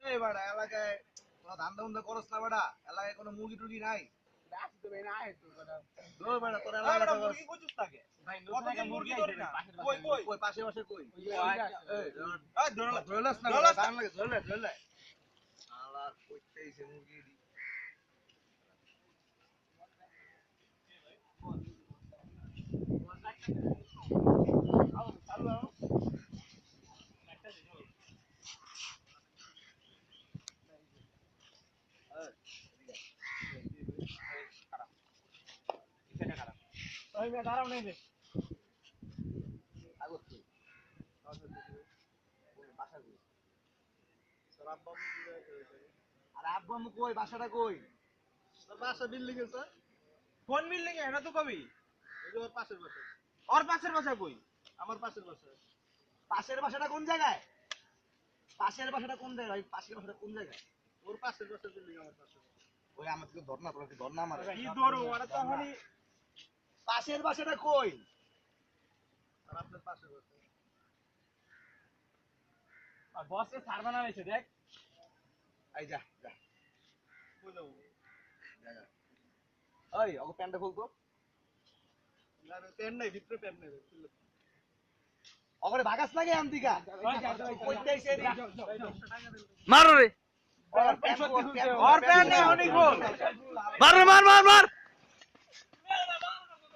এই বাড়া এলাকায় তোরা ধান্দা উন্দা করস না বাড়া, এলাকায় কোনো মুরগি টুরগি নাই? দূর বাড়া, তোর এলাকায় তো মুরগি কইছিস তাকে কতদিন মুরগি ধরি না কই কই কই পাশে পাশে কই? এই ধরলাস না ধরলাস বাড়া, দাম লাগে ধরলে শালা কইতেইছে মুরগি দি। দাঁড়াও নেই রে কাগজ কই? বাসা কই? আরে আব্বু আম্মু কই? বাসাটা কই? বাসা বিল্ডিং এ স্যার কোন বিল্ডিং এ এটা তো কবি এই যে ওর পাশের বাসা। ওর পাশের বাসা কই আমার পাশের বাসা। পাশের বাসাটা কোন জায়গায়? পাশের বাসাটা কোন জায়গায় ভাই? পাশের বাসাটা কোন জায়গায়? ওর পাশের বাসা বিল্ডিং আমার পাশে ওই আমার থেকে ধর না, তোরা কি ধর না আমার? কি দৌড়ো ওরা তো এখনই পাশের বাসাটা কই? আর আপনার পাশের বাসা আর বসে সার্ভে নামাইছে দেখ এই যা যা কই যাবো যা যা। ওই ওকে প্যান্টটা খুলতো। না পেন নাই ভিতরে পেন নাই ওকে ভাগাস লাগে আন্তিকা। কইতেইছে রে। মারো রে ওর প্যান্ট ওর প্যান নেই অনেক গোল মার রে, মার মার মার